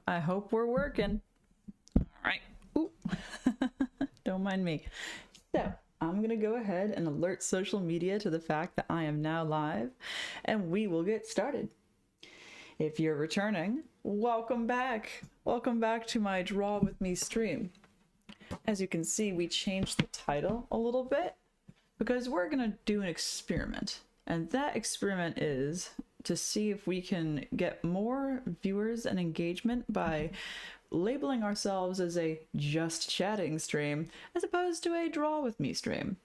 I hope we're working. All right. Ooh. Don't mind me. So I'm going to go ahead and alert social media to the fact that I am now live, and we will get started. If you're returning, welcome back. Welcome back to my Draw With Me stream. As you can see, we changed the title a little bit because we're going to do an experiment. And that experiment is to see if we can get more viewers and engagement by labeling ourselves as a just chatting stream as opposed to a Draw With Me stream.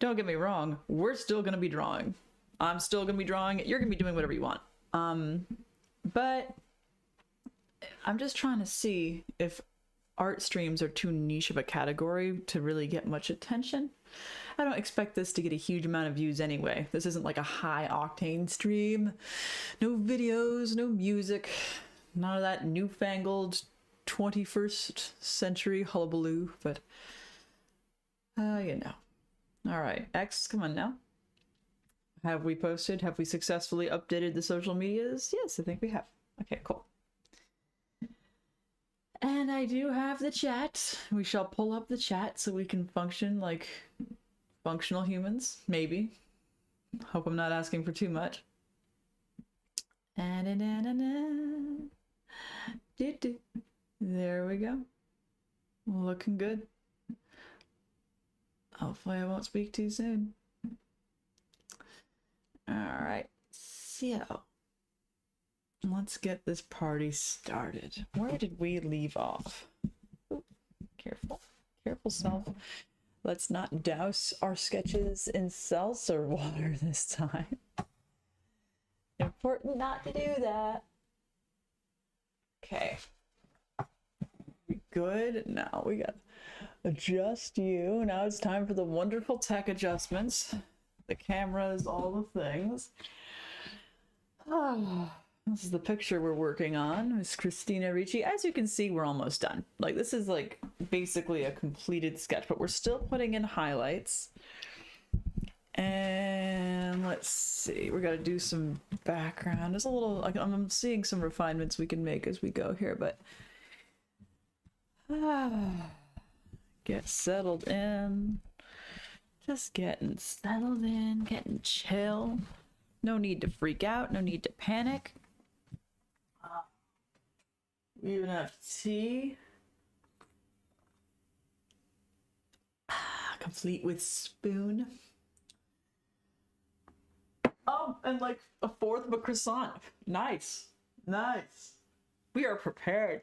Don't get me wrong, we're still going to be drawing. I'm still going to be drawing. You're going to be doing whatever you want. But I'm just trying to see if art streams are too niche of a category to really get much attention. I don't expect this to get a huge amount of views anyway. This isn't like a high octane stream. No videos, no music, none of that newfangled 21st century hullabaloo, but you know. All right, X, come on now. Have we posted? Have we successfully updated the social medias? Yes, I think we have. Okay, cool. And I do have the chat. We shall pull up the chat so we can function like functional humans, maybe. Hope I'm not asking for too much. There we go. Looking good. Hopefully I won't speak too soon. Alright, so let's get this party started. Where did we leave off? Ooh, careful, careful self. Let's not douse our sketches in seltzer water this time. Important not to do that. Okay. Good. Now we got adjust you. Now it's time for the wonderful tech adjustments. The cameras, all the things. Oh, this is the picture we're working on. It's Christina Ricci. As you can see, we're almost done. Like, this is like basically a completed sketch, but we're still putting in highlights. And let's see, we got to do some background. There's a little, like, I'm seeing some refinements we can make as we go here, but get settled in. Just getting settled in, getting chill. No need to freak out, no need to panic. We even have tea. Complete with spoon. Oh, and like a fourth of a croissant. Nice. Nice. We are prepared.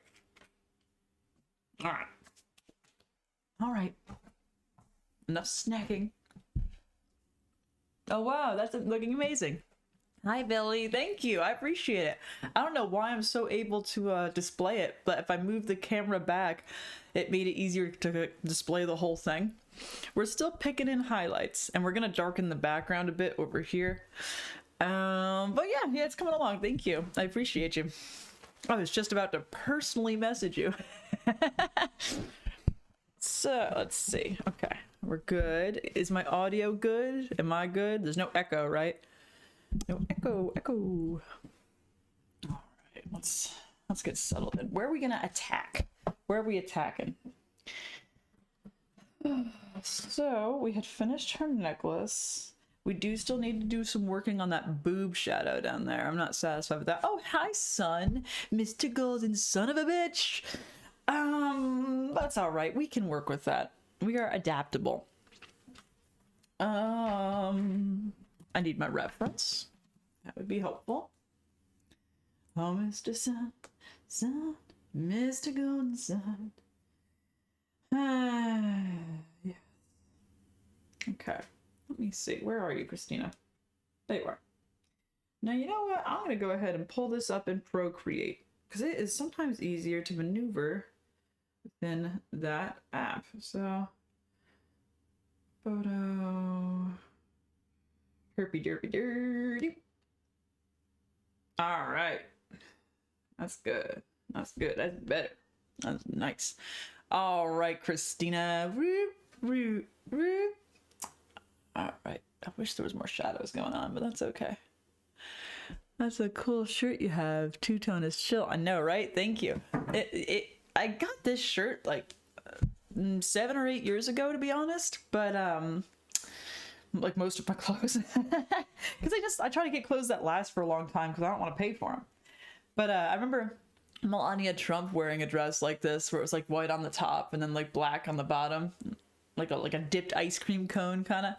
All right. All right. Enough snacking. Oh wow, that's looking amazing. Hi Billy, thank you, I appreciate it. I don't know why I'm so able to display it, but if I move the camera back, it made it easier to display the whole thing. We're still picking in highlights, and we're gonna darken the background a bit over here. But yeah, it's coming along. Thank you, I appreciate you. I was just about to personally message you. So let's see. Okay, we're good. Is my audio good? Am I good? There's no echo, right? No echo. All right, let's get settled in. Where are we gonna attack? Where are we attacking? So we had finished her necklace. We do still need to do some working on that boob shadow down there. I'm not satisfied with that. Oh, hi, son, Mr. Golden son of a bitch. That's all right. We can work with that. We are adaptable. I need my reference. That would be helpful. Oh, Mr. Sun, Mr. Golden Sun. Yeah. Okay. Let me see. Where are you, Christina? There you are. Now, you know what? I'm going to go ahead and pull this up in Procreate because it is sometimes easier to maneuver than that app. So, photo, herpy derpy dirty. All right, that's good. That's good. That's better. That's nice. All right, Christina. All right. I wish there was more shadows going on, but that's okay. That's a cool shirt you have. Two-tone is chill. I know, right? Thank you. I got this shirt like 7 or 8 years ago, to be honest, but like most of my clothes, because I try to get clothes that last for a long time because I don't want to pay for them. But I remember Melania Trump wearing a dress like this, where it was like white on the top and then like black on the bottom, like a dipped ice cream cone kind of.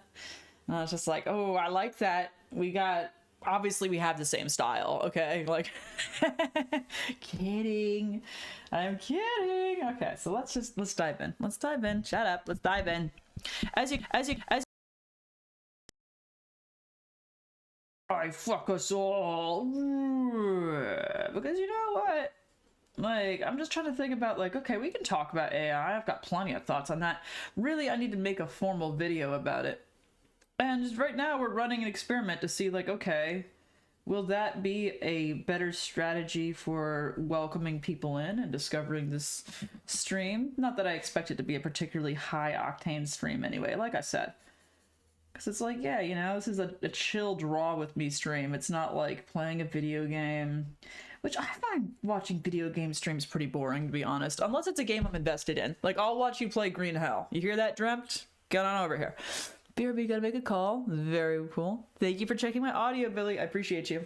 And I was just like, oh, I like that. Obviously we have the same style, okay? Like, kidding. I'm kidding. Okay, so let's dive in. Let's dive in. Shut up. Let's dive in. As I fuck us all. Because you know what? Like, I'm just trying to think about, like, okay, we can talk about AI. I've got plenty of thoughts on that. Really, I need to make a formal video about it. And just right now, we're running an experiment to see, like, okay, will that be a better strategy for welcoming people in and discovering this stream? Not that I expect it to be a particularly high-octane stream anyway, like I said. Because it's like, yeah, you know, this is a chill draw with me stream. It's not like playing a video game, which I find watching video game streams pretty boring, to be honest. Unless it's a game I'm invested in. Like, I'll watch you play Green Hell. You hear that, Dreamt? Get on over here. BRB, gotta make a call. Very cool. Thank you for checking my audio, Billy. I appreciate you.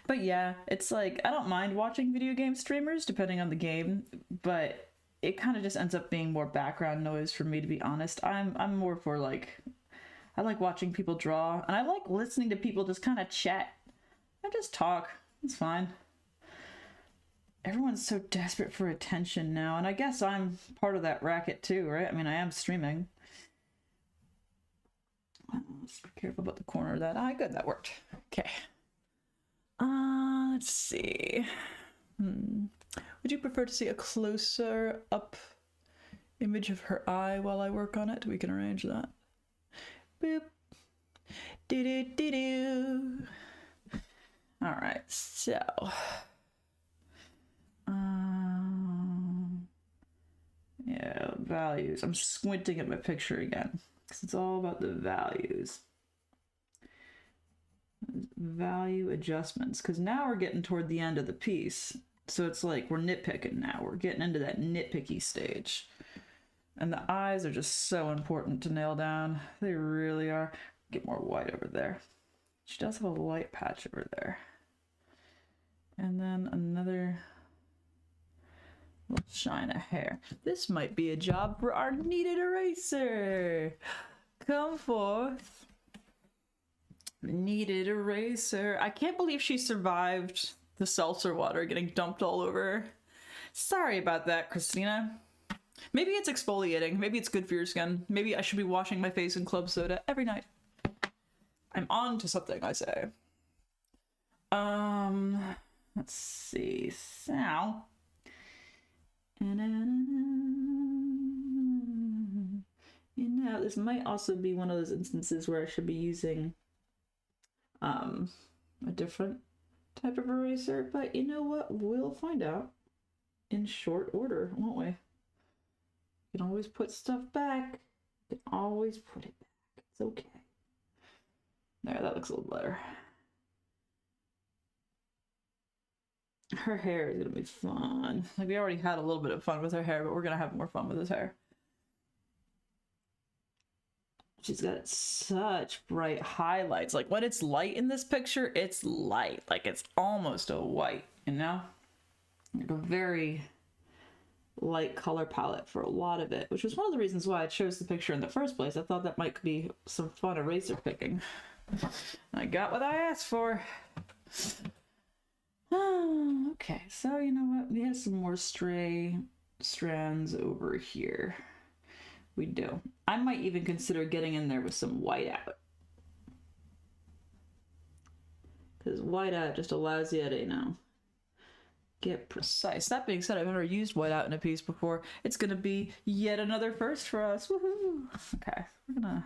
But yeah, it's like, I don't mind watching video game streamers, depending on the game, but it kind of just ends up being more background noise for me, to be honest. I'm more for, like, I like watching people draw, and I like listening to people just kind of chat and just talk. It's fine. Everyone's so desperate for attention now, and I guess I'm part of that racket too, right? I mean, I am streaming. Let's be careful about the corner of that eye. Good, that worked. Okay. Let's see. Would you prefer to see a closer up image of her eye while I work on it? We can arrange that. Boop. Do-do-do-do. All right, so. Yeah, values. I'm squinting at my picture again, because it's all about the values. Value adjustments, because now we're getting toward the end of the piece. So it's like we're nitpicking now. We're getting into that nitpicky stage. And the eyes are just so important to nail down. They really are. Get more white over there. She does have a light patch over there. And then another little shine of hair. This might be a job for our kneaded eraser. Come forth. Kneaded eraser. I can't believe she survived the seltzer water getting dumped all over her. Sorry about that, Christina. Maybe it's exfoliating. Maybe it's good for your skin. Maybe I should be washing my face in club soda every night. I'm on to something, I say. Let's see. So. You know, this might also be one of those instances where I should be using a different type of eraser, but you know what? We'll find out in short order, won't we? You can always put stuff back. You can always put it back. It's okay. There, that looks a little better. Her hair is gonna be fun. Like, we already had a little bit of fun with her hair, but we're gonna have more fun with his hair. She's got such bright highlights. Like, when it's light in this picture, it's light. Like, it's almost a white, you know? Like a very light color palette for a lot of it, which was one of the reasons why I chose the picture in the first place. I thought that might be some fun eraser picking. I got what I asked for. Okay, so you know what? We have some more stray strands over here. We do. I might even consider getting in there with some whiteout. Because whiteout just allows you to, you know, get precise. That being said, I've never used whiteout in a piece before. It's going to be yet another first for us. Woohoo! Okay, we're going to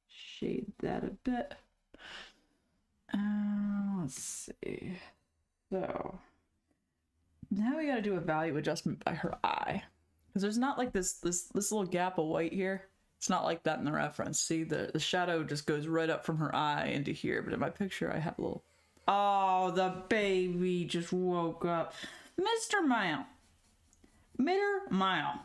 shade that a bit. Let's see. So now we got to do a value adjustment by her eye, because there's not like this little gap of white here. It's not like that in the reference. See, the shadow just goes right up from her eye into here, but in my picture I have a little... Oh, the baby just woke up. Mr. Mile. Mr. Mile.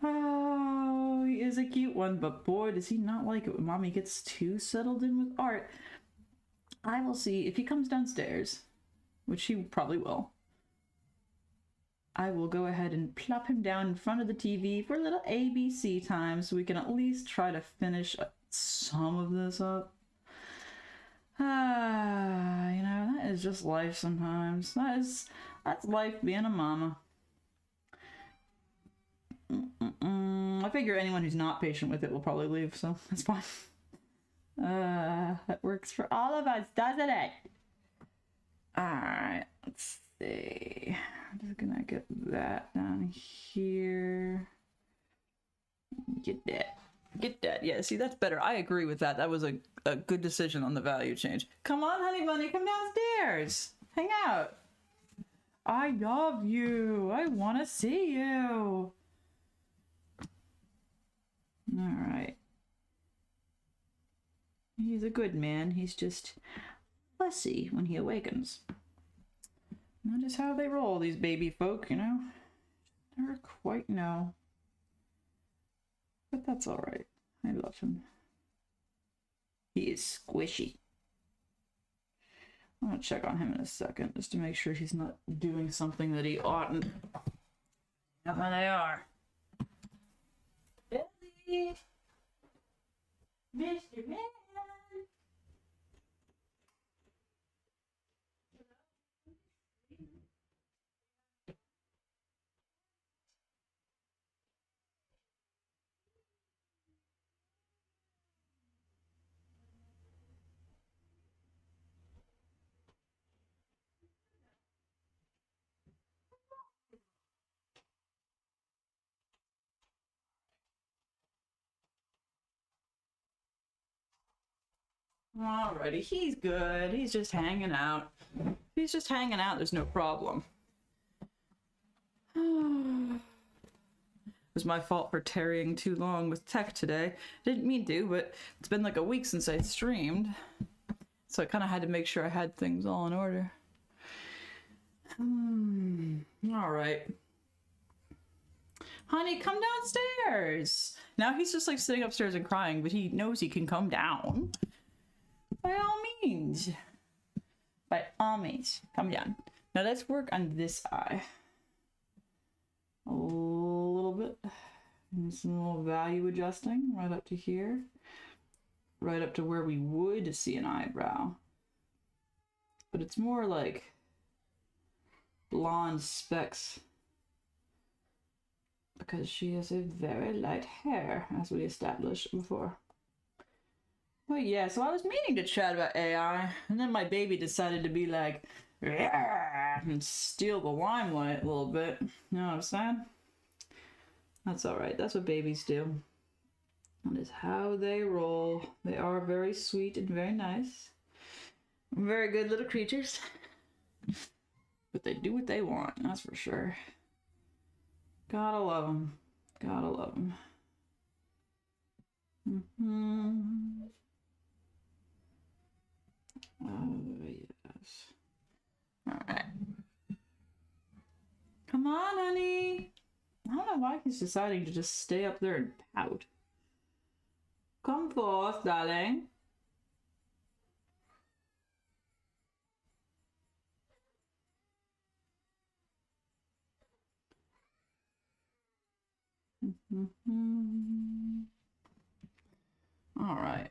Oh, he is a cute one, but boy, does he not like it when mommy gets too settled in with art. I will see if he comes downstairs, which he probably will. I will go ahead and plop him down in front of the TV for a little ABC time so we can at least try to finish some of this up. You know, that is just life sometimes. That's life being a mama. I figure anyone who's not patient with it will probably leave, so that's fine. That works for all of us, doesn't it? Alright, let's see. I'm just gonna get that down here. Get that. Get that. Yeah, see, that's better. I agree with that. That was a good decision on the value change. Come on, honey bunny, come downstairs. Hang out. I love you. I want to see you. Alright. He's a good man. He's just fussy when he awakens. Notice how they roll, these baby folk, you know? Never quite know. But that's alright. I love him. He is squishy. I'm gonna check on him in a second, just to make sure he's not doing something that he oughtn't. Now there they are. Billy! Mr. Man! Alrighty, he's good. He's just hanging out. He's just hanging out, there's no problem. It was my fault for tarrying too long with tech today. Didn't mean to, but it's been like a week since I streamed. So I kind of had to make sure I had things all in order. Alright. Honey, come downstairs! Now he's just like sitting upstairs and crying, but he knows he can come down. By all means. By all means. Come down. Now let's work on this eye. A little bit. And some little value adjusting right up to here. Right up to where we would see an eyebrow. But it's more like blonde specks. Because she has a very light hair, as we established before. But yeah, so I was meaning to chat about AI, and then my baby decided to be like, and steal the limelight a little bit. You know what I'm saying? That's alright, that's what babies do. That is how they roll. They are very sweet and very nice. Very good little creatures. But they do what they want, that's for sure. Gotta love them. Gotta love them. Oh, yes. Alright. Come on, honey. I don't know why he's deciding to just stay up there and pout. Come forth, darling. Alright.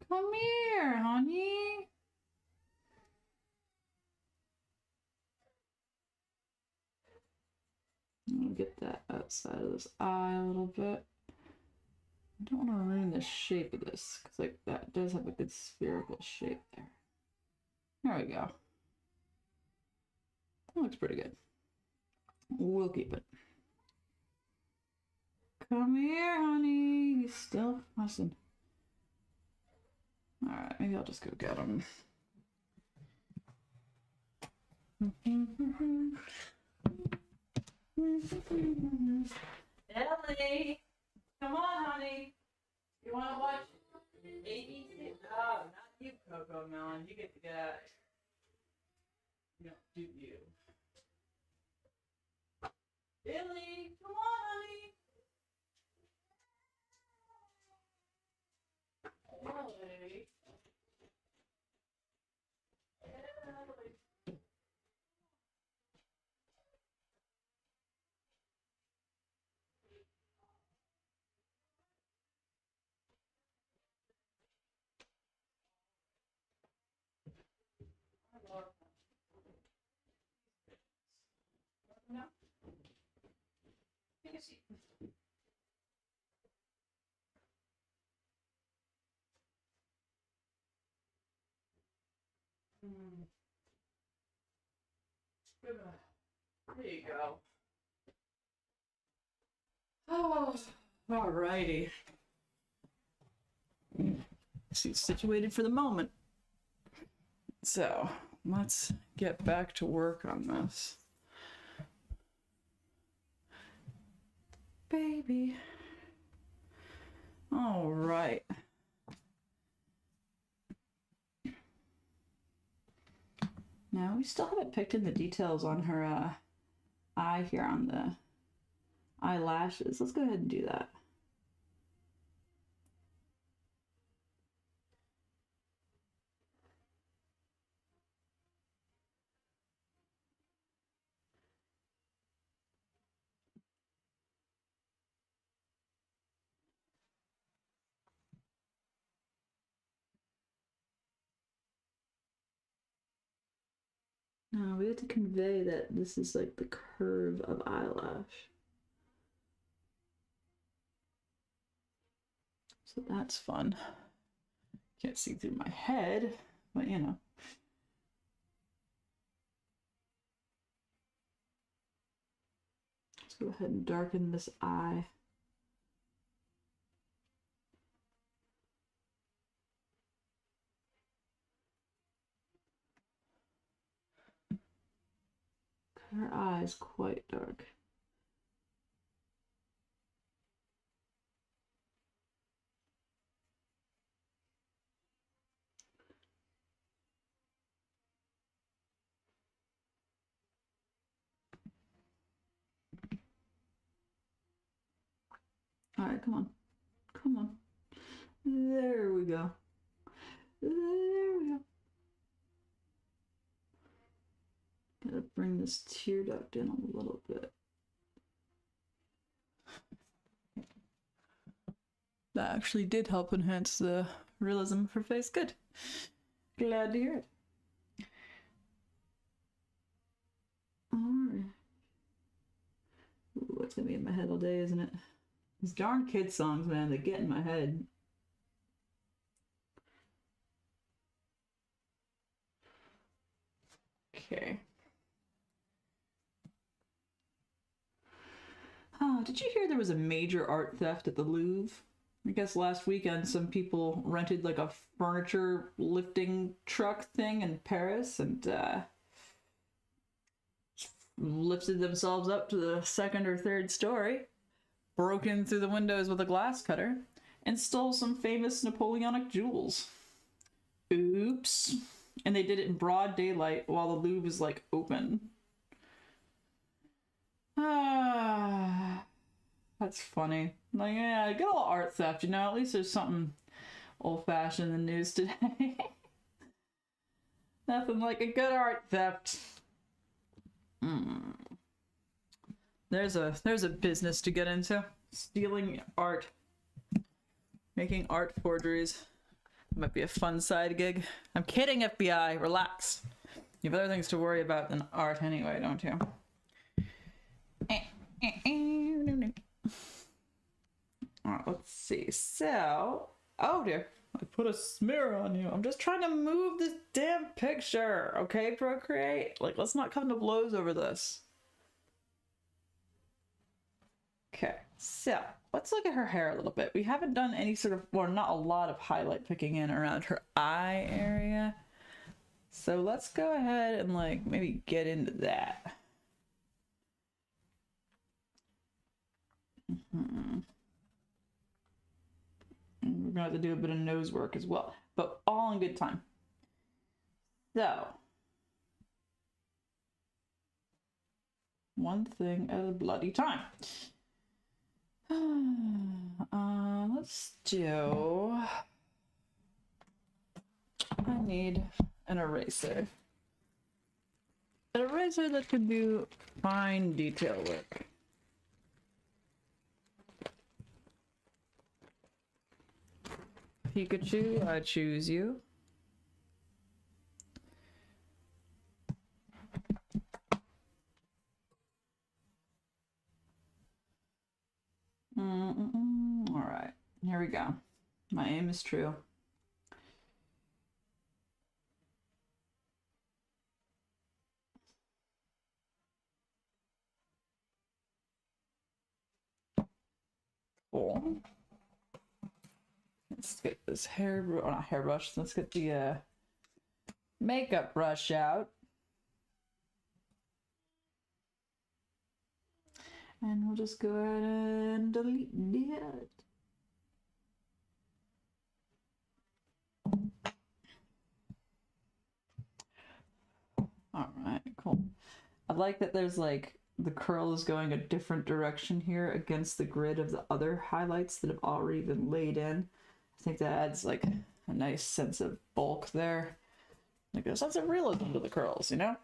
Come here, honey. I'll get that outside of this eye a little bit. I don't want to ruin the shape of this, because like that does have a good spherical shape there. There we go. That looks pretty good. We'll keep it. Come here, honey. He's still fussing. Alright, maybe I'll just go get him. Ellie, come on, honey. You want to watch ABC? Oh, not you, Coco Melon. You get to get out. You don't do you. Billy, come on, honey. Ellie. Ellie. I love them. No? Take a seat. There you go. Oh, alrighty. Seat's situated for the moment. So, let's get back to work on this. Baby. All right. Now, we still haven't picked in the details on her eye here on the eyelashes. Let's go ahead and do that. Now, we have to convey that this is like the curve of eyelash. So that's fun. Can't see through my head, but you know. Let's go ahead and darken this eye. Her eye is quite dark. All right, come on. Come on. There we go. There we go. Gotta bring this tear duct in a little bit. That actually did help enhance the realism of her face. Good. Glad to hear it. Alright. Ooh, it's gonna be in my head all day, isn't it? These darn kid songs, man, they get in my head. Okay. Oh, did you hear there was a major art theft at the Louvre? I guess last weekend some people rented like a furniture lifting truck thing in Paris and lifted themselves up to the second or third story, broke in through the windows with a glass cutter, and stole some famous Napoleonic jewels. Oops. And they did it in broad daylight while the Louvre is like open. Ah, that's funny. Like, yeah, good old art theft, you know, at least there's something old-fashioned in the news today. Nothing like a good art theft. There's a business to get into. Stealing art. Making art forgeries. Might be a fun side gig. I'm kidding, FBI. Relax. You have other things to worry about than art anyway, don't you? Alright, let's see. So, oh dear, I put a smear on you. I'm just trying to move this damn picture, okay, Procreate? Like, let's not come to blows over this. Okay, so let's look at her hair a little bit. We haven't done any sort of, well, not a lot of highlight picking in around her eye area. So let's go ahead and like maybe get into that. We're gonna have to do a bit of nose work as well, but all in good time. So, one thing at a bloody time. Let's do... I need an eraser. An eraser that can do fine detail work. Pikachu, I choose you. All right, here we go. My aim is true. Cool. Let's get this not hairbrush. Let's get the makeup brush out. And we'll just go ahead and delete it. All right, cool. I like that there's like the curl is going a different direction here against the grid of the other highlights that have already been laid in. I think that adds like a nice sense of bulk there. Like a sense of realism to the curls, you know?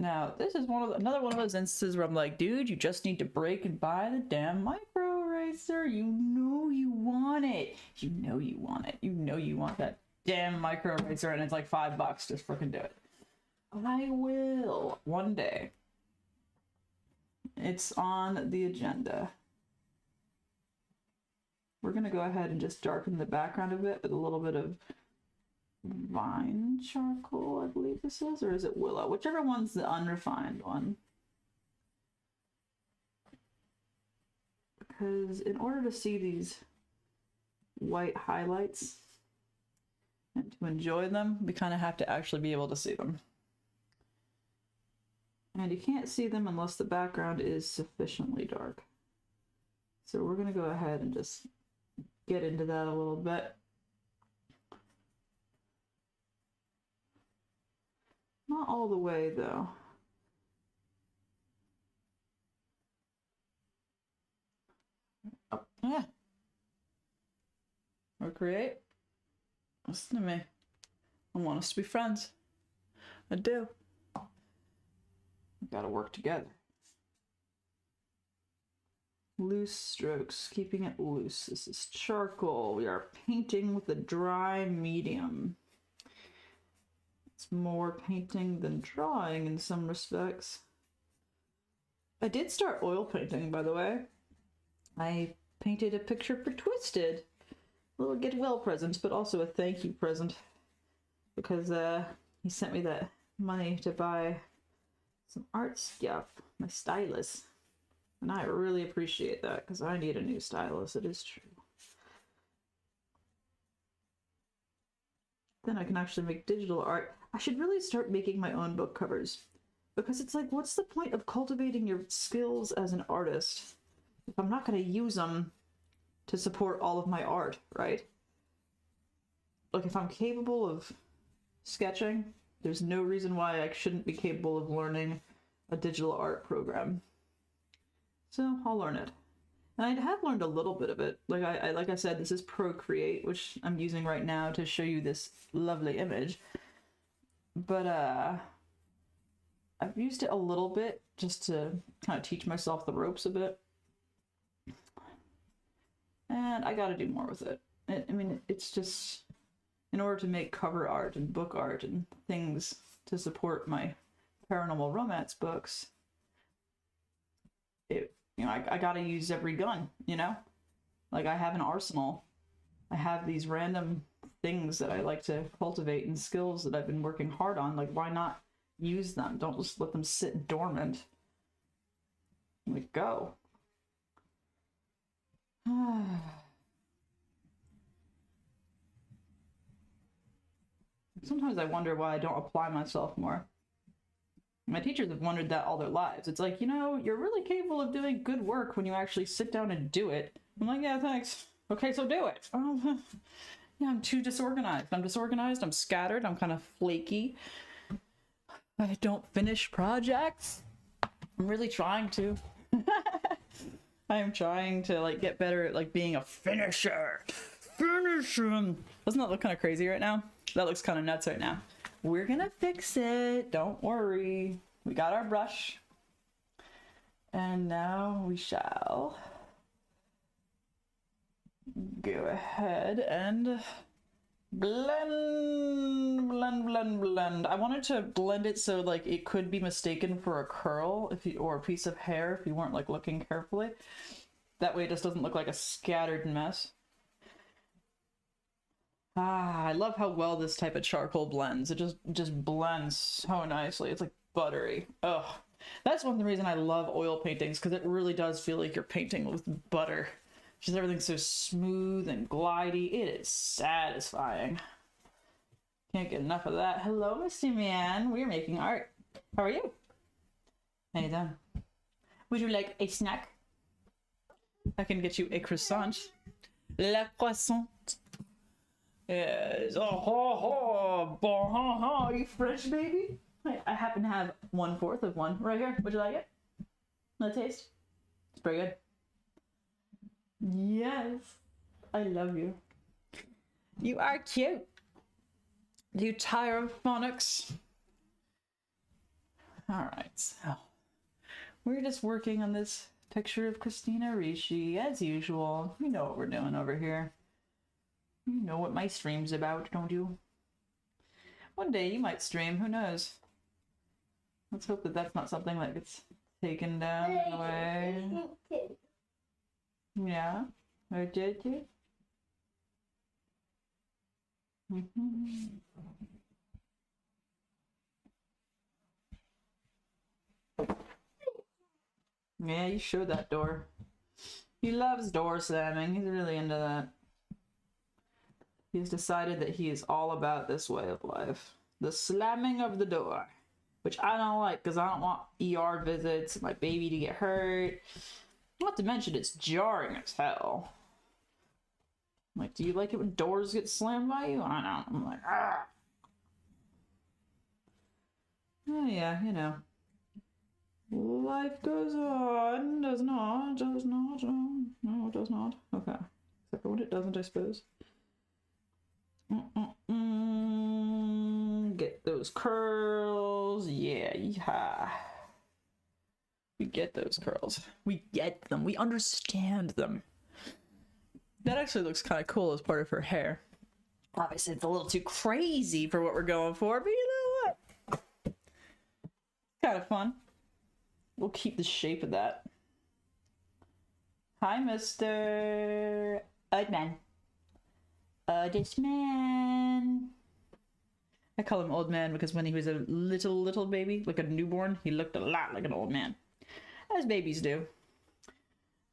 Now, this is another one of those instances where I'm like, dude, you just need to break and buy the damn micro eraser. You know you want it. You know you want it. You know you want that damn micro eraser, and it's like $5. Just freaking do it. I will one day. It's on the agenda. We're gonna go ahead and just darken the background a bit with a little bit of vine charcoal, I believe this is, or is it willow? Whichever one's the unrefined one. Because in order to see these white highlights and to enjoy them, we kind of have to actually be able to see them. And you can't see them unless the background is sufficiently dark. So we're gonna go ahead and just get into that a little bit. Not all the way, though. Oh, yeah. Or create. Listen to me. I want us to be friends. I do. We gotta work together. Loose strokes, keeping it loose. This is charcoal. We are painting with a dry medium. It's more painting than drawing in some respects. I did start oil painting, by the way. I painted a picture for Twisted. A little get well present, but also a thank you present. Because he sent me that money to buy some art stuff, my stylus. And I really appreciate that, because I need a new stylus, it is true. Then I can actually make digital art. I should really start making my own book covers. Because it's like, what's the point of cultivating your skills as an artist if I'm not going to use them to support all of my art, right? Like, if I'm capable of sketching, there's no reason why I shouldn't be capable of learning a digital art program. So I'll learn it. And I have learned a little bit of it. Like I said, this is Procreate, which I'm using right now to show you this lovely image. But I've used it a little bit just to kind of teach myself the ropes a bit. And I gotta do more with it. I mean, it's just, in order to make cover art and book art and things to support my paranormal romance books, you know, I gotta use every gun, you know? Like, I have an arsenal. I have these random things that I like to cultivate and skills that I've been working hard on. Like, why not use them? Don't just let them sit dormant. Like, go. Sometimes I wonder why I don't apply myself more. My teachers have wondered that all their lives. It's like, you know, you're really capable of doing good work when you actually sit down and do it. I'm like, yeah, thanks. Okay, so do it. Oh, yeah, I'm too disorganized. I'm scattered, I'm kind of flaky. I don't finish projects. I'm really trying to. I am trying to like get better at like being a finisher. Finish him. Doesn't that look kind of crazy right now? That looks kind of nuts right now. We're gonna fix it. Don't worry. We got our brush. And now we shall go ahead and blend. I wanted to blend it so like it could be mistaken for a curl if you, or a piece of hair if you weren't like looking carefully. That way it just doesn't look like a scattered mess. Ah, I love how well this type of charcoal blends. It just blends so nicely. It's like buttery. Ugh. That's one reason I love oil paintings, because it really does feel like you're painting with butter. Just everything's so smooth and glidey. It is satisfying. Can't get enough of that. Hello, Mr. Man. We're making art. How are you? How you doing? Would you like a snack? I can get you a croissant. La croissant. Yes. Oh, are you fresh, baby? I happen to have 1/4 of one right here. Would you like it? No taste? It's pretty good. Yes. I love you. You are cute. You tire of phonics. Alright, so we're just working on this picture of Christina Ricci as usual. You know what we're doing over here. You know what my stream's about, don't you? One day you might stream, who knows? Let's hope that that's not something that gets taken down away. Yeah, or did you? Yeah, you showed that door. He loves door slamming. He's really into that. He's decided that he is all about this way of life. The slamming of the door. Which I don't like, because I don't want ER visits, my baby to get hurt. Not to mention, it's jarring as hell. Like, do you like it when doors get slammed by you? I don't. I'm like, ah. Oh yeah, you know. Life goes on. Does not. Does not. No, it does not. Okay. Except for when it doesn't, I suppose. Get those curls. Yeah, yeah. We get those curls. We get them. We understand them. That actually looks kind of cool as part of her hair. Obviously, it's a little too crazy for what we're going for, but you know what? Kind of fun. We'll keep the shape of that. Hi, Mr. Oldman. This man. I call him old man because when he was a little baby, like a newborn, he looked a lot like an old man. As babies do.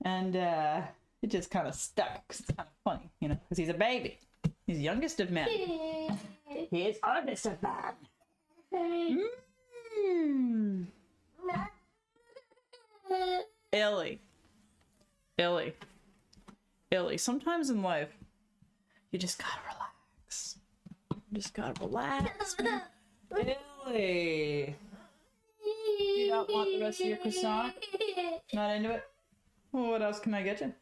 And it just kind of stuck because it's kind of funny, you know, because he's a baby. He's the youngest of men. He is oldest of men. Illy. Sometimes in life, you just gotta relax. You just gotta relax. Illy. Do you not want the rest of your croissant? Not into it? Well, what else can I get you?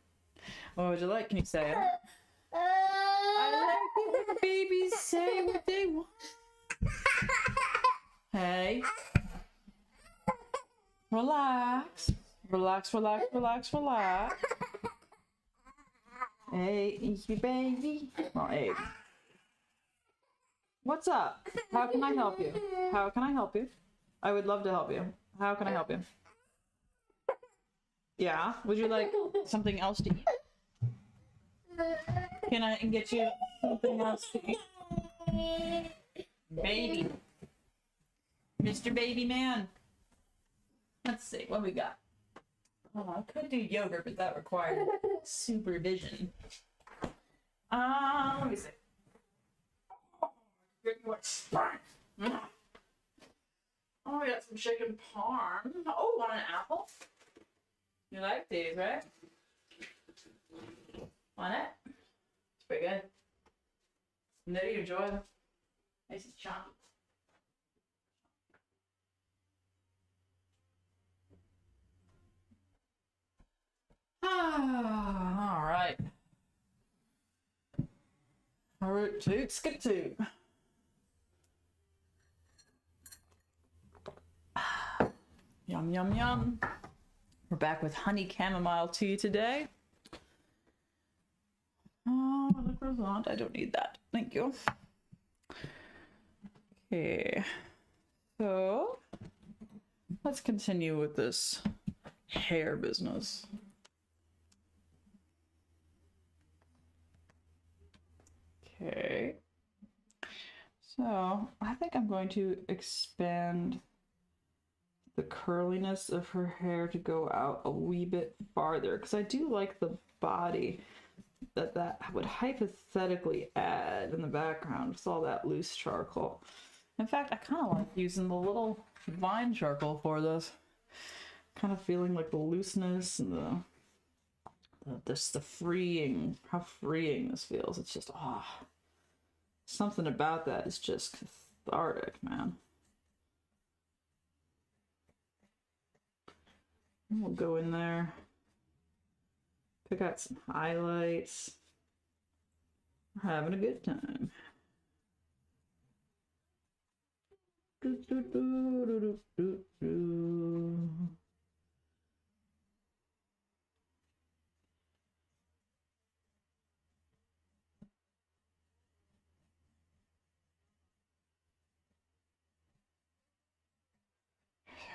What would you like? Can you say it? I like it when babies say what they want. Hey. Relax. Relax. Hey, easy baby. Well, hey. What's up? How can I help you? How can I help you? I would love to help you. How can I help you? Yeah? Would you like something else to eat? Can I get you something else to eat? Baby. Mr. Baby Man. Let's see, what we got? Oh, I could do yogurt, but that required supervision. Let me see. Oh, we got some chicken parm. Oh, want an apple? You like these, right? Want it? It's pretty good. No, you enjoy them. Nice and chunky. All right. All right, toot, skip toot. Yum, yum, yum. We're back with honey chamomile tea today. Oh, the croissant. I don't need that. Thank you. Okay. So, let's continue with this hair business. Okay. So, I think I'm going to expand the curliness of her hair to go out a wee bit farther, because I do like the body that would hypothetically add in the background with all that loose charcoal. In fact, I kind of like using the little vine charcoal for this. Kind of feeling like the looseness and the freeing, how freeing this feels. It's just, something about that is just cathartic, man. And we'll go in there, pick out some highlights. We're having a good time.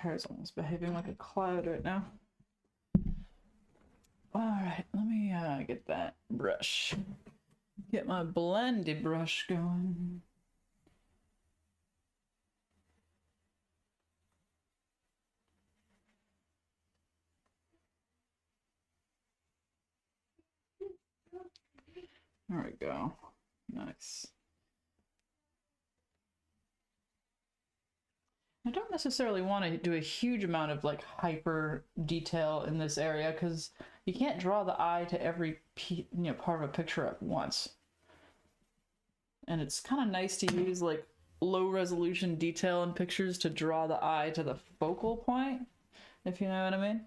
Hair's almost behaving like a cloud right now. All right, let me get that brush. Get my blendy brush going. There we go. Nice. I don't necessarily want to do a huge amount of like hyper detail in this area because you can't draw the eye to every part of a picture at once. And it's kind of nice to use like low resolution detail in pictures to draw the eye to the focal point, if you know what I mean.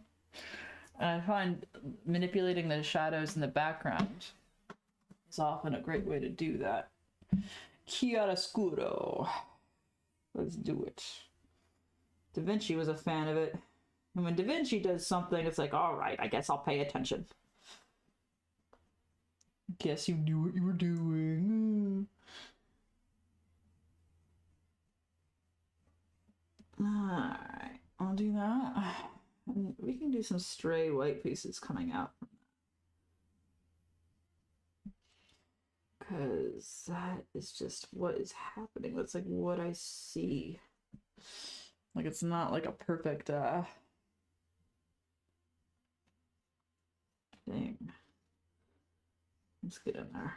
And I find manipulating the shadows in the background is often a great way to do that. Chiaroscuro. Let's do it. Da Vinci was a fan of it. And when Da Vinci does something, it's like, all right, I guess I'll pay attention. Guess you knew what you were doing. Alright, I'll do that. And we can do some stray white pieces coming out from that. Because that is just what is happening. That's like what I see. Like it's not like a perfect thing. Let's get in there.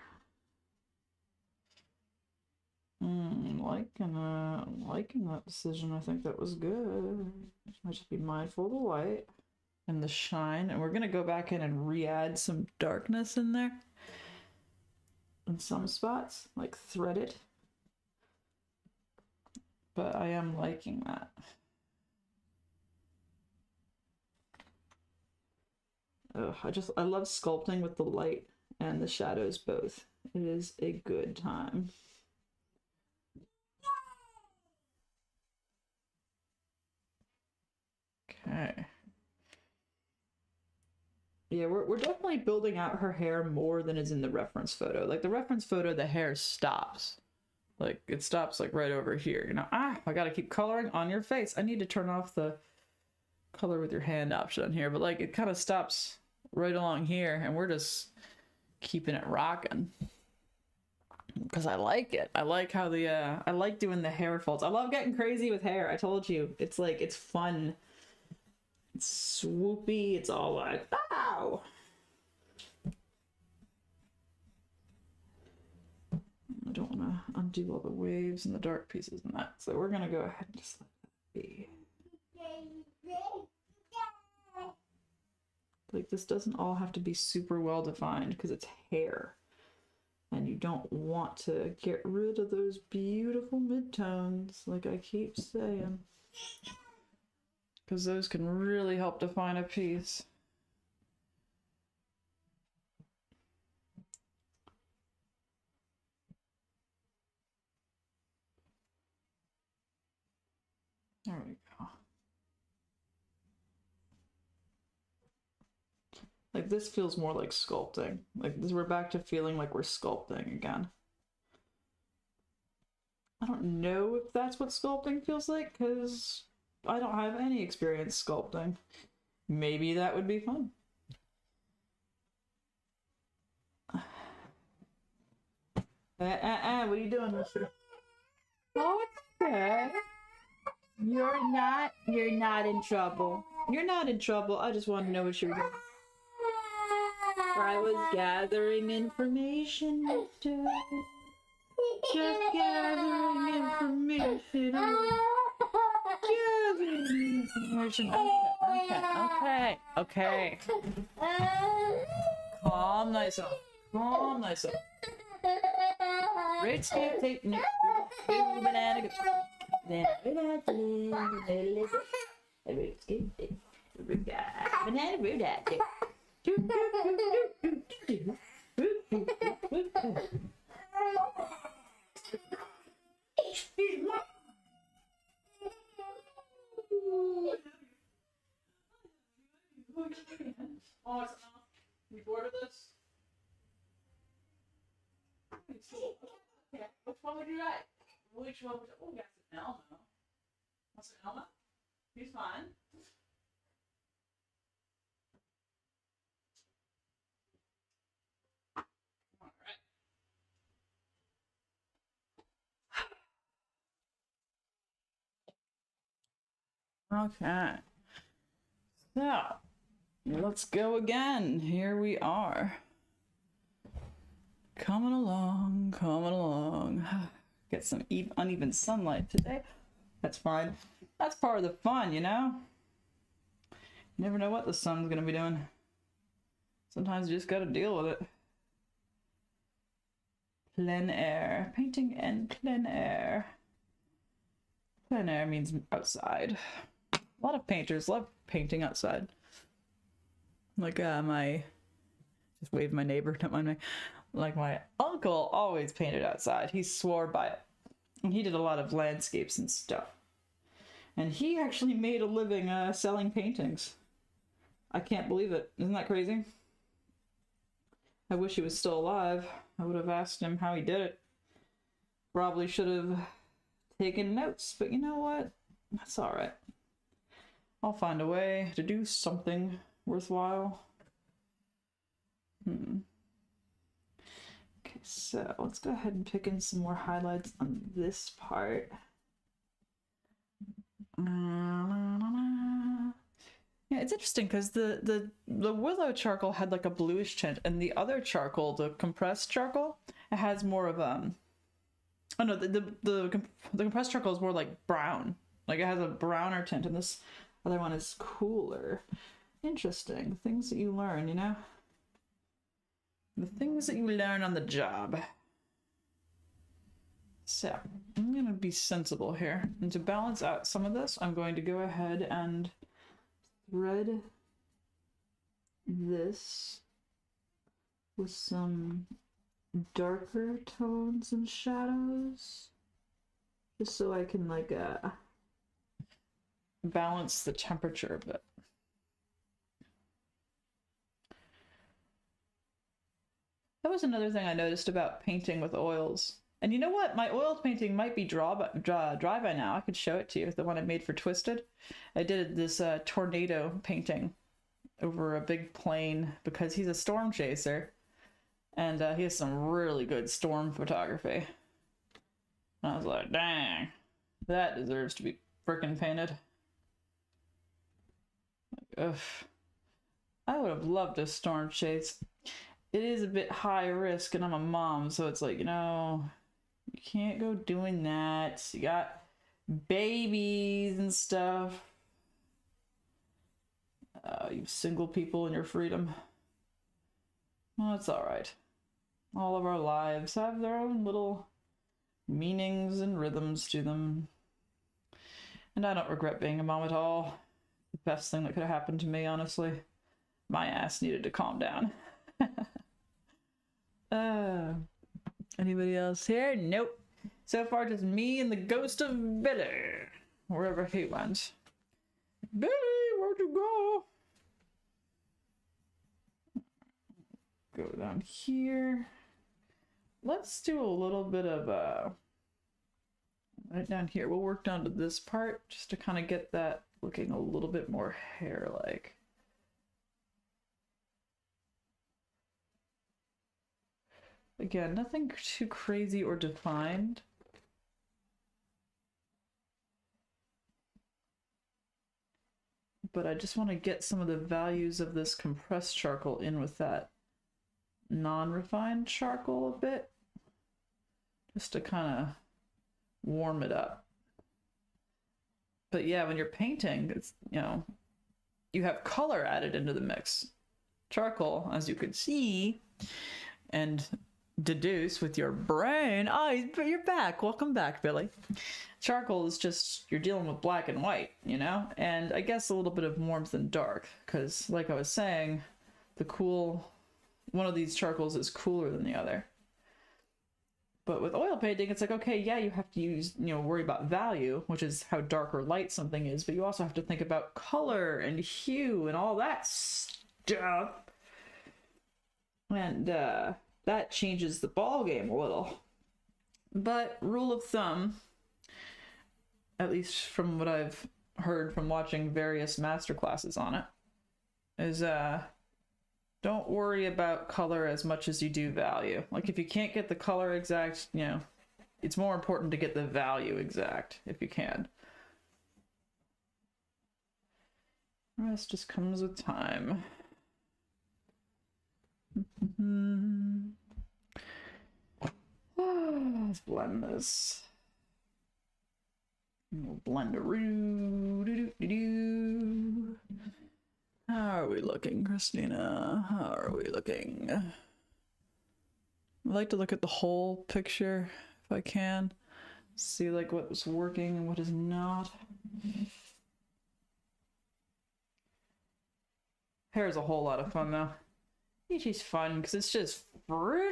Liking that decision. I think that was good. I just be mindful of the light and the shine, and we're gonna go back in and re-add some darkness in there in some spots, like thread it. But I am liking that. I love sculpting with the light and the shadows both. It is a good time. Okay. Yeah, we're definitely building out her hair more than is in the reference photo. Like the reference photo, the hair stops. Like it stops like right over here. You know, I gotta keep coloring on your face. I need to turn off the color with your hand option on here, but like it kind of stops right along here and we're just keeping it rocking. Because I like it. I like how I like doing the hair folds. I love getting crazy with hair. I told you. It's like, it's fun. It's swoopy. It's all like, wow. I don't want to undo all the waves and the dark pieces and that. So we're going to go ahead and just let that be. Like, this doesn't all have to be super well defined because it's hair. And you don't want to get rid of those beautiful midtones, like I keep saying. Because those can really help define a piece. There we go. Like, this feels more like sculpting. Like, this, we're back to feeling like we're sculpting again. I don't know if that's what sculpting feels like, because I don't have any experience sculpting. Maybe that would be fun. What are you doing, mister? Oh, it's okay. You're not in trouble. You're not in trouble. I just want to know what you're doing. I was gathering information, mister. Just gathering information. Gathering information. Okay. Calm thyself. Calm thyself. Red stamp tape next to banana. Banana Awesome. You bored of this? Okay. Which one would you like? Which one would you... Oh, we got some Elmo. What's an Elmo? He's fine. Alright. Okay. So, let's go again. Here we are. Coming along. Get some uneven sunlight today. That's fine. That's part of the fun, you know? You never know what the sun's gonna be doing. Sometimes you just gotta deal with it. Plein air. Painting in plein air. Plein air means outside. A lot of painters love painting outside. Like, just wave my neighbor, don't mind me. Like, my uncle always painted outside. He swore by it. And he did a lot of landscapes and stuff. And he actually made a living selling paintings. I can't believe it. Isn't that crazy? I wish he was still alive. I would have asked him how he did it. Probably should have taken notes, but you know what? That's alright. I'll find a way to do something worthwhile. Okay, so let's go ahead and pick in some more highlights on this part. Yeah, it's interesting because the willow charcoal had like a bluish tint, and the other charcoal, the compressed charcoal, it has more of oh no, the compressed charcoal is more like brown, like it has a browner tint, and this other one is cooler. Interesting. Things that you learn, you know? The things that you learn on the job. So, I'm going to be sensible here. And to balance out some of this, I'm going to go ahead and thread this with some darker tones and shadows. Just so I can, like, balance the temperature a bit. That was another thing I noticed about painting with oils. And you know what? My oil painting might be dry by now. I could show it to you, the one I made for Twisted. I did this tornado painting over a big plane because he's a storm chaser. And he has some really good storm photography. And I was like, dang, that deserves to be frickin' painted. Like, ugh. I would have loved a storm chase. It is a bit high risk, and I'm a mom, so it's like, you know, you can't go doing that. You got babies and stuff. You single people and your freedom. Well, it's alright. All of our lives have their own little meanings and rhythms to them. And I don't regret being a mom at all. The best thing that could have happened to me, honestly. My ass needed to calm down. Anybody else here? Nope. So far, just me and the ghost of Billy. Wherever he went. Billy, where'd you go? Go down here. Let's do a little bit of right down here. We'll work down to this part just to kind of get that looking a little bit more hair-like. Again, nothing too crazy or defined. But I just want to get some of the values of this compressed charcoal in with that non-refined charcoal a bit. Just to kind of warm it up. But yeah, when you're painting, it's, you know, you have color added into the mix. Charcoal, as you could see, and deduce with your brain. Oh, you're back. Welcome back, Billy. Charcoal is just, you're dealing with black and white, you know? And I guess a little bit of warmth and dark, because like I was saying, one of these charcoals is cooler than the other. But with oil painting, it's like, okay, yeah, you have to use, worry about value, which is how dark or light something is, but you also have to think about color and hue and all that stuff. And that changes the ball game a little. But rule of thumb, at least from what I've heard from watching various masterclasses on it, is don't worry about color as much as you do value. Like, if you can't get the color exact, it's more important to get the value exact if you can. The rest just comes with time. Let's blend this. We'll blend a roo. How are we looking, Christina? How are we looking? I like to look at the whole picture if I can. See like what was working and what is not. Hair is a whole lot of fun though. She's fun because it's just freedom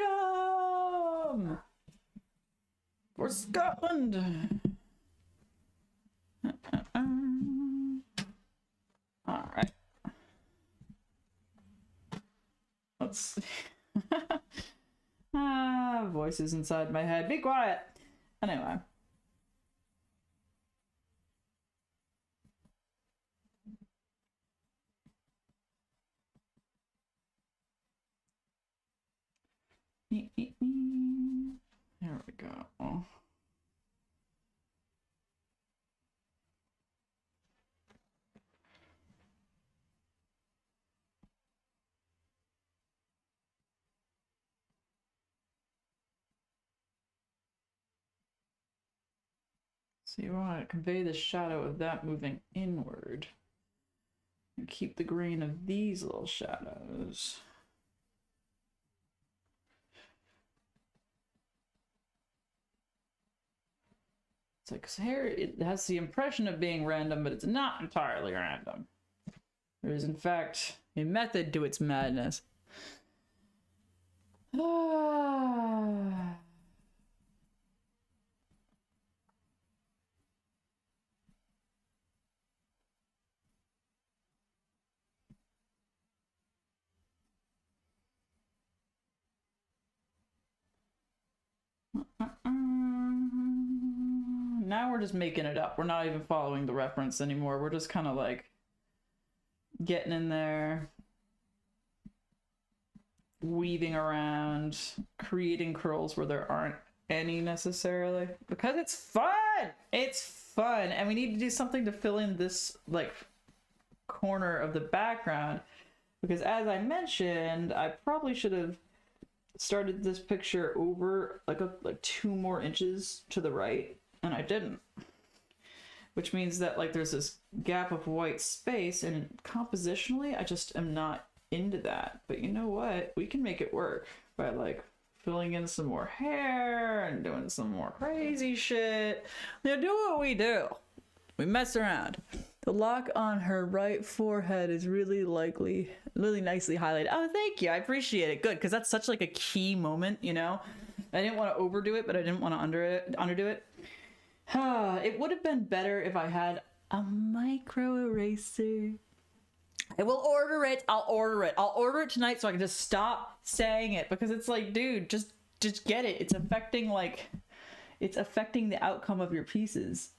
for Scotland. All right. Let's see. Voices inside my head. Be quiet. Anyway. There we go. So you want to convey the shadow of that moving inward and keep the grain of these little shadows. It's like, 'cause hair, it has the impression of being random, but it's not entirely random. There is, in fact, a method to its madness. Now we're just making it up. We're not even following the reference anymore. We're just kind of like getting in there, weaving around, creating curls where there aren't any necessarily, because it's fun. It's fun, and we need to do something to fill in this like corner of the background, because as I mentioned, I probably should have started this picture over like 2 more inches to the right, and I didn't, which means that like there's this gap of white space, and compositionally I just am not into that. But you know what? We can make it work by like filling in some more hair and doing some more crazy shit. Now do what we do. We mess around. The lock on her right forehead is really nicely highlighted. Oh, thank you. I appreciate it. Good, because that's such like a key moment, you know? I didn't want to overdo it, but I didn't want to underdo it. It would have been better if I had a micro eraser. I will order it. I'll order it. I'll order it tonight so I can just stop saying it, because it's like, dude, just get it. It's affecting the outcome of your pieces.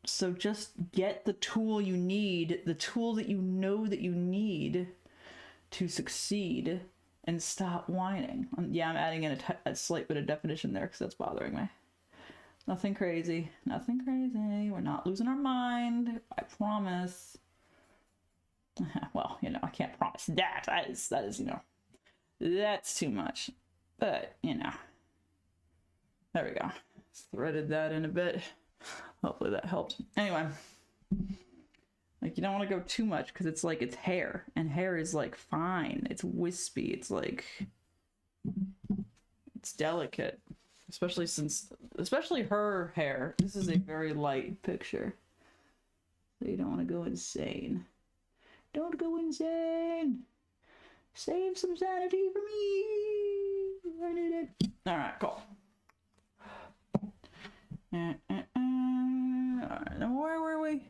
So just get the tool you need, the tool that you know that you need to succeed, and stop whining. Yeah, I'm adding in a slight bit of definition there because that's bothering me. Nothing crazy. Nothing crazy. We're not losing our mind. I promise. Well, you know, I can't promise that. That is, you know, that's too much. But, you know. There we go. Threaded that in a bit. Hopefully that helped. Anyway, like you don't want to go too much because it's like it's hair, and hair is like fine. It's wispy. It's like it's delicate, especially her hair. This is a very light picture, so you don't want to go insane. Don't go insane. Save some sanity for me. I need it. All right, cool. Alright, now where were we?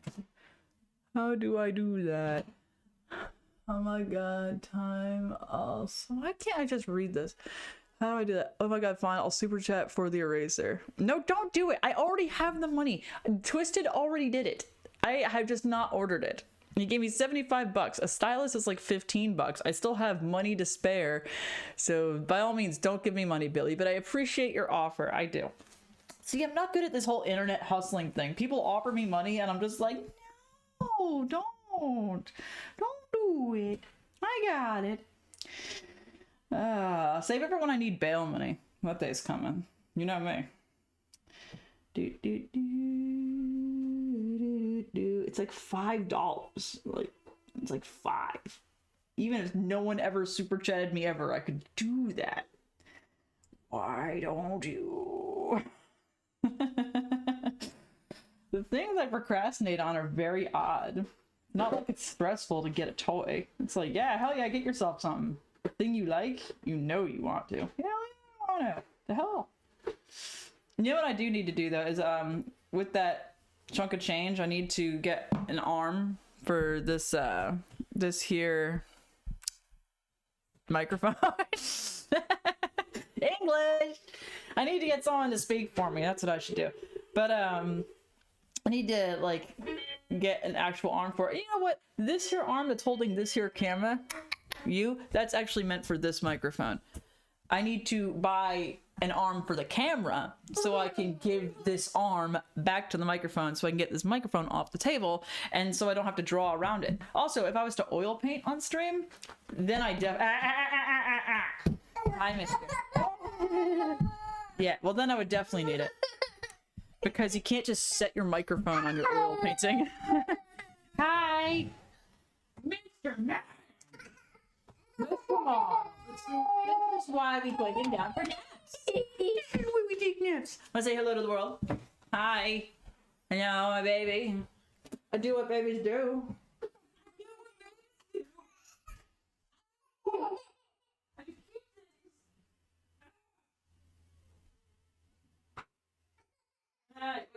How do I do that? Oh my god, time also. Why can't I just read this? How do I do that? Oh my god, fine, I'll super chat for the eraser. No, don't do it! I already have the money. Twisted already did it. I have just not ordered it. He gave me 75 bucks. A stylus is like 15 bucks. I still have money to spare. So by all means, don't give me money, Billy, but I appreciate your offer. I do. See, I'm not good at this whole internet hustling thing. People offer me money and I'm just like, no, don't do it. I got it. Save it for when I need bail money. That day's coming. You know me. It's like $5. Like, it's like $5. Even if no one ever super chatted me ever, I could do that. Why don't you? The things I procrastinate on are very odd. Not like it's stressful to get a toy. It's like, yeah, hell yeah, get yourself something. The thing you like, you know you want to. Yeah, I want to. The hell? You know what I do need to do though is with that chunk of change, I need to get an arm for this this here microphone. English. I need to get someone to speak for me. That's what I should do. But I need to like get an actual arm for it. You know what? This here arm that's holding this here camera, that's actually meant for this microphone. I need to buy an arm for the camera so I can give this arm back to the microphone so I can get this microphone off the table, and so I don't have to draw around it. Also, if I was to oil paint on stream, then I Hi, mister. Yeah, well then I would definitely need it. Because you can't just set your microphone on your oil painting. Hi! Mr. Mac! Come on. This is why we put him down for naps. We take naps. Want to say hello to the world? Hi. Hello, my baby. I do what babies do.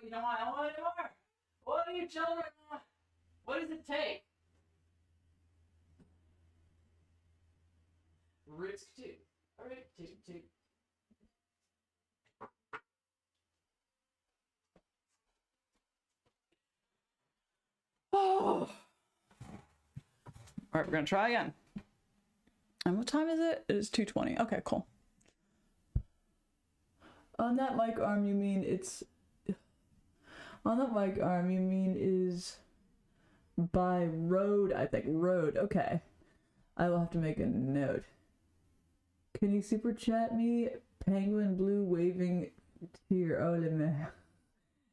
You know what? I want any more. What do you children want? What does it take? Risk 2. Alright, 2. Oh. Alright, we're gonna try again. And what time is it? It is 2:20. Okay, cool. On that mic arm, you mean it's... On that mic arm, you mean is by road, I think. Road, okay. I will have to make a note. Can you super chat me? Penguin blue waving tear. Oh,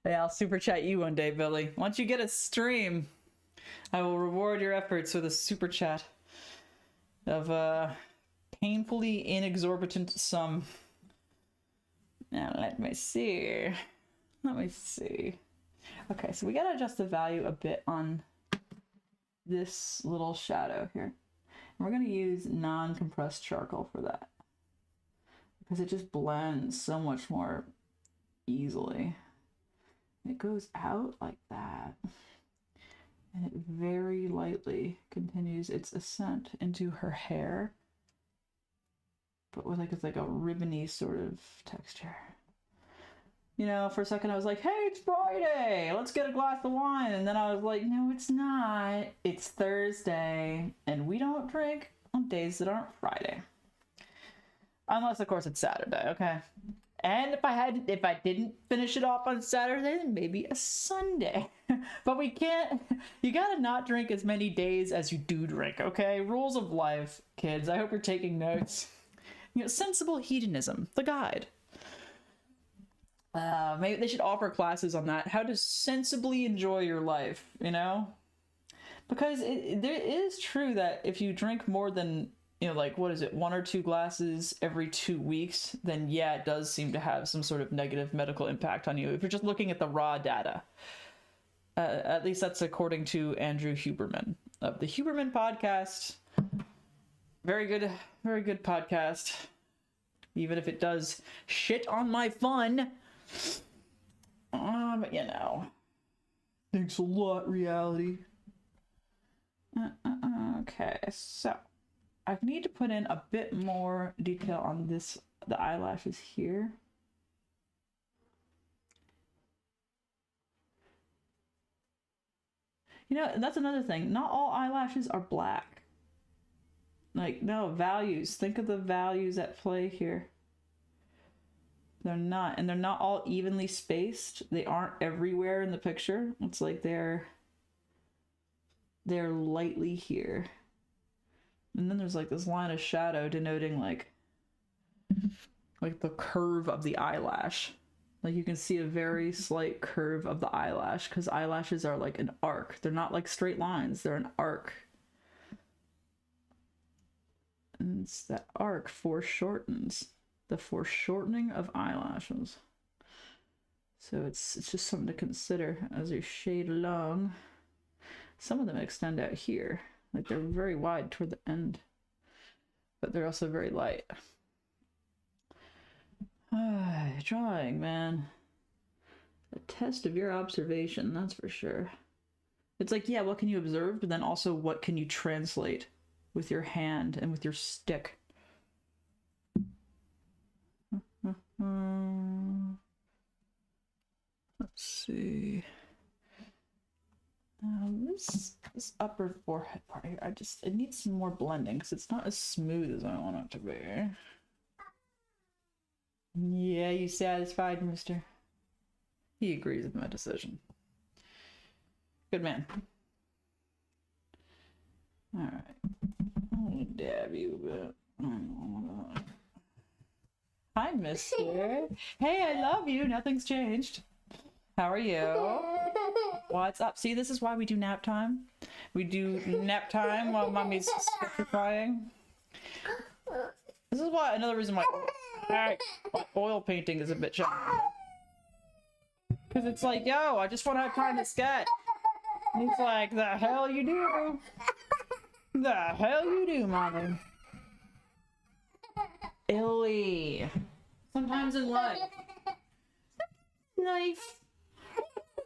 Yeah, I'll super chat you one day, Billy. Once you get a stream, I will reward your efforts with a super chat of a painfully inexorbitant sum. Now let me see. Let me see. Okay, so we gotta adjust the value a bit on this little shadow here. And we're gonna use non-compressed charcoal for that, because it just blends so much more easily. It goes out like that, and it very lightly continues its ascent into her hair, but with like, it's like a ribbony sort of texture. You know, for a second I was like, hey, it's Friday, let's get a glass of wine. And then I was like, no, it's not. It's Thursday, and we don't drink on days that aren't Friday. Unless, of course, it's Saturday, okay? And if I didn't finish it off on Saturday, then maybe a Sunday. But we can't, you gotta not drink as many days as you do drink, okay? Rules of life, kids. I hope you're taking notes. You know, sensible hedonism, the guide. Maybe they should offer classes on that. How to sensibly enjoy your life, you know? Because it is true that if you drink more than, you know, like, what is it, 1 or 2 glasses every 2 weeks, then yeah, it does seem to have some sort of negative medical impact on you. If you're just looking at the raw data. At least that's according to Andrew Huberman of the Huberman podcast. Very good podcast. Even if it does shit on my fun. But you know. Thanks a lot, reality. Okay, so I need to put in a bit more detail on this, the eyelashes here. You know, that's another thing. Not all eyelashes are black. Like, no, values. Think of the values at play here. They're not, and they're not all evenly spaced. They aren't everywhere in the picture. It's like they're lightly here. And then there's like this line of shadow denoting like the curve of the eyelash. Like you can see a very slight curve of the eyelash, because eyelashes are like an arc. They're not like straight lines, they're an arc. And it's that arc foreshortens. The foreshortening of eyelashes. So it's just something to consider as you shade along. Some of them extend out here. Like they're very wide toward the end. But they're also very light. Drawing, man. A test of your observation, that's for sure. It's like, yeah, what can you observe? But then also, what can you translate with your hand and with your stick? Let's see. This upper forehead part here, it needs some more blending because it's not as smooth as I want it to be. Yeah, you satisfied, mister? He agrees with my decision. Good man. Alright. I'll dab you a bit. Hi, mister. Hey, I love you. Nothing's changed. How are you? What's up? See, this is why we do nap time. We do nap time while mommy's spetrifying. This is why, another reason why oil painting is a bit challenging. Because it's like, yo, I just want to have time to sketch. And he's like, the hell you do? The hell you do, mommy? Illy. Sometimes in life.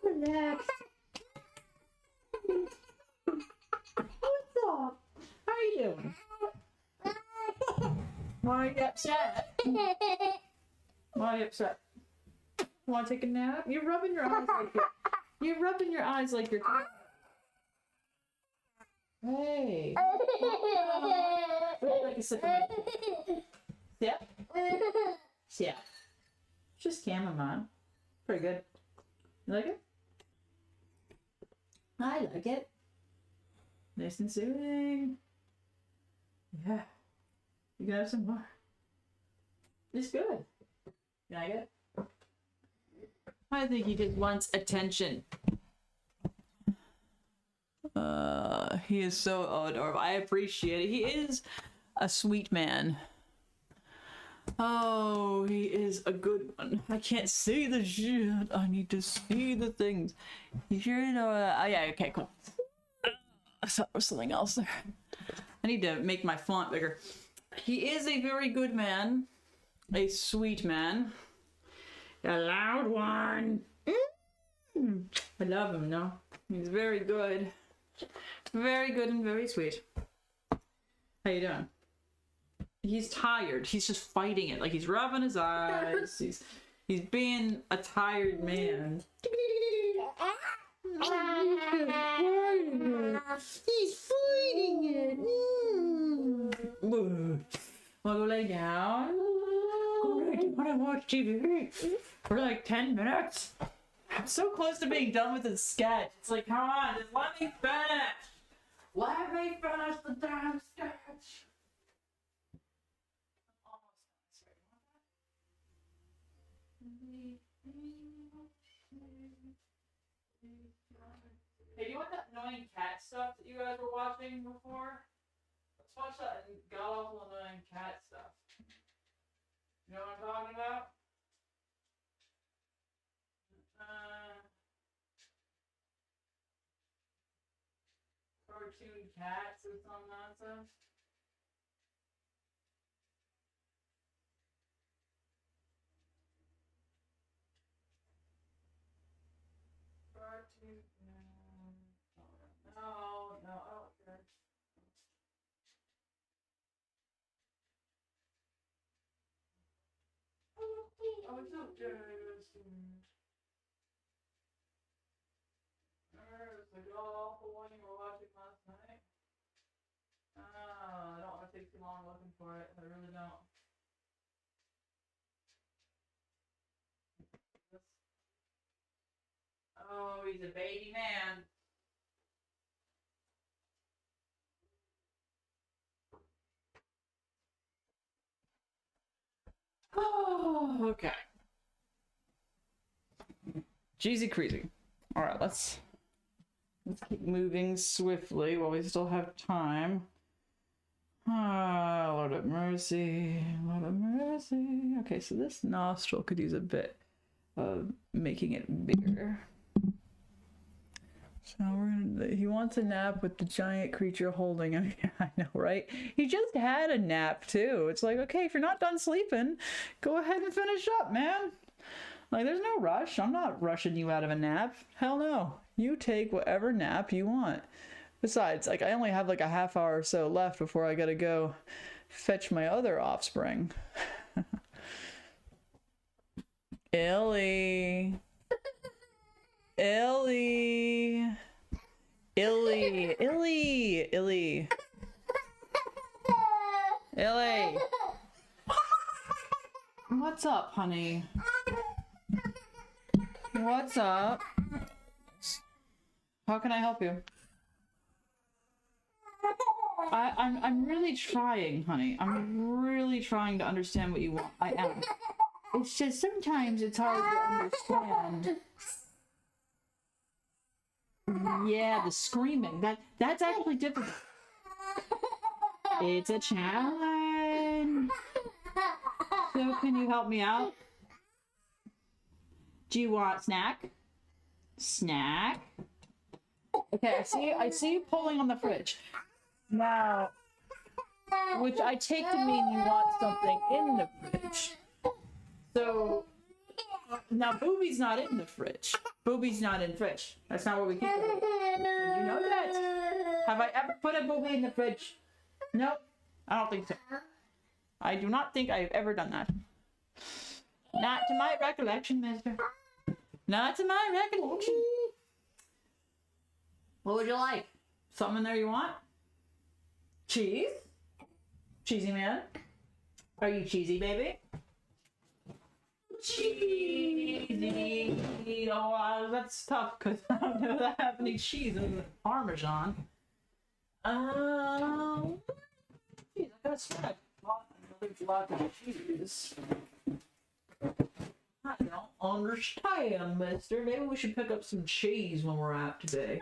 Relax. What's up? How are you doing? Why are you upset? Why are you upset? Want to take a nap? You're rubbing your eyes like you're rubbing your eyes like you're. Hey. Like a sip of yeah. Yeah. Just chamomile. Pretty good. You like it? I like it. Nice and soothing. Yeah. You can have some more. It's good. You like it? I think he just wants attention. He is so adorable. I appreciate it. He is a sweet man. Oh, he is a good one. I can't see the shit. I need to see the things. You sure know? Oh, yeah, okay, cool. I thought there was something else there. I need to make my font bigger. He is a very good man. A sweet man. A loud one. I love him, no? He's very good. Very good and very sweet. How you doing? He's tired. He's just fighting it. Like he's rubbing his eyes. He's being a tired man. He's fighting it. Wanna go lay down? Go lay down and watch TV for like 10 minutes. I'm so close to being done with this sketch. It's like, come on, just let me finish. Let me finish the damn sketch. Hey, you want that annoying cat stuff that you guys were watching before? Let's watch that god-awful annoying cat stuff. You know what I'm talking about? Cartoon cats or some nonsense. Cartoon. No, I don't care. Oh, it's okay. There's the god-awful one you were watching last night. I don't want to take too long looking for it. I really don't. Oh, he's a baby man. Oh, okay. Jeezy crazy. All right, let's keep moving swiftly while we still have time. Ah, Lord of mercy, Lord of mercy. Okay, so this nostril could use a bit of making it bigger. So he wants a nap with the giant creature holding him. I know, right? He just had a nap too. It's like, okay, if you're not done sleeping, go ahead and finish up, man. Like, there's no rush. I'm not rushing you out of a nap. Hell no. You take whatever nap you want. Besides, like, I only have like a half hour or so left before I gotta go fetch my other offspring. Illy. Illy. Illy. Illy. Illy. Illy. What's up, honey? What's up? How can I help you? I'm really trying, honey. I'm really trying to understand what you want. I am. It's just sometimes it's hard to understand. Yeah, the screaming. That's actually difficult. It's a challenge. So can you help me out? Do you want snack? Snack? Okay, I see you pulling on the fridge. Now, which I take to mean you want something in the fridge. So, now Booby's not in the fridge. Booby's not in fridge. That's not what we keep it. You know that? Have I ever put a Booby in the fridge? Nope. I don't think so. I do not think I've ever done that. Not to my recollection, mister. Not to my recollection. What would you like? Something in there you want? Cheese? Cheesy man? Are you cheesy, baby? Cheesy. Oh, that's tough because I don't know that I have any cheese in the Parmesan. Geez, I gotta spread another block of cheese. I don't understand, mister. Maybe we should pick up some cheese when we're out today.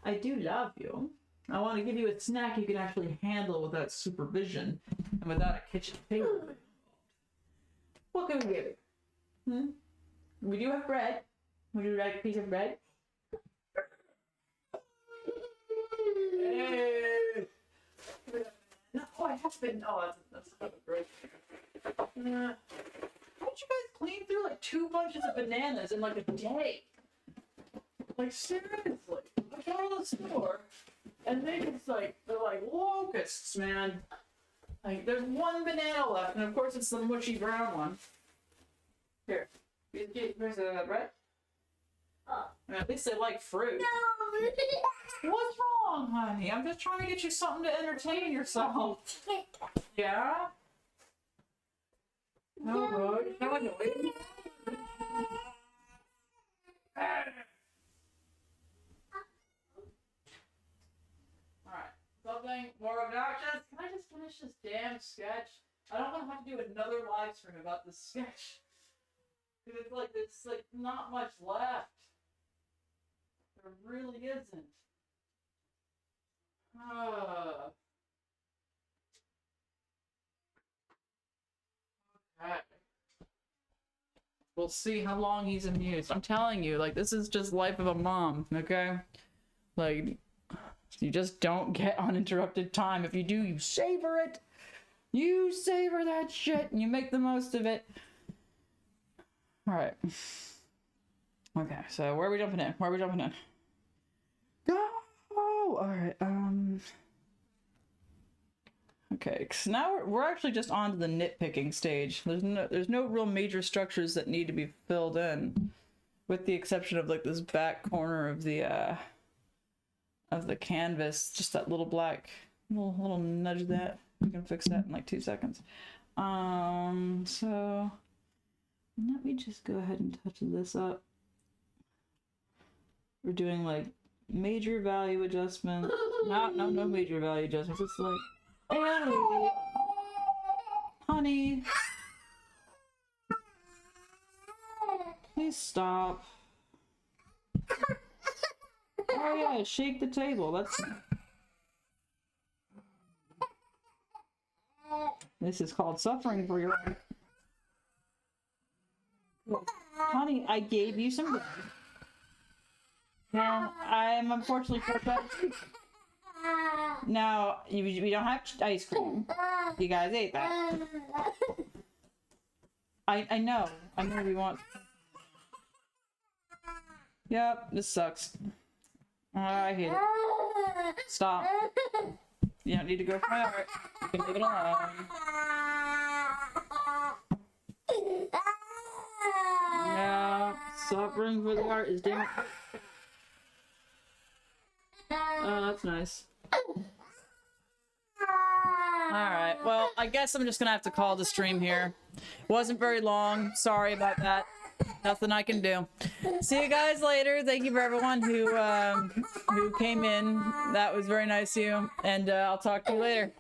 I do love you. I want to give you a snack you can actually handle without supervision and without a kitchen table. What can we give you? We do have bread. Would you like a piece of bread? Hey. No, I have been. Oh, that's not great. How did you guys clean through like 2 bunches of bananas in like a day? Like seriously, I go to the store and they're like locusts, man. Like there's one banana left, and of course it's the mushy brown one. Here, here's a bread. Oh. At least they like fruit. No. What's wrong, honey? I'm just trying to get you something to entertain yourself. Yeah? No good. No annoying. Alright. Something more obnoxious. Can I just finish this damn sketch? I don't want to have to do another live stream about this sketch. Because it's like not much left. There really isn't. Okay. We'll see how long he's amused. I'm telling you, like, this is just life of a mom, okay? Like, you just don't get uninterrupted time. If you do, you savor it. You savor that shit and you make the most of it. Alright. Okay, so where are we jumping in? Where are we jumping in? Go! Alright, okay, because now we're actually just on to the nitpicking stage. There's no real major structures that need to be filled in, with the exception of like this back corner of the canvas, just that little black little nudge of that. We can fix that in like 2 seconds. So let me just go ahead and touch this up. We're doing like major value adjustments. No major value adjustments. It's like, hey, honey, please stop. Oh yeah, shake the table. That's. This is called suffering for your life. Honey, I gave you some bread. And I'm unfortunately forced out of sleep. Now, we don't have ice cream. You guys ate that. I know we want. Yep, this sucks. I hate it. Stop. You don't need to go for my art. You can leave it alone. Yeah, suffering for the art is damn. Oh, that's nice. Alright, well, I guess I'm just gonna have to call the stream here. Wasn't very long. Sorry about that. Nothing I can do. See you guys later. Thank you for everyone who came in. That was very nice of you. And I'll talk to you later.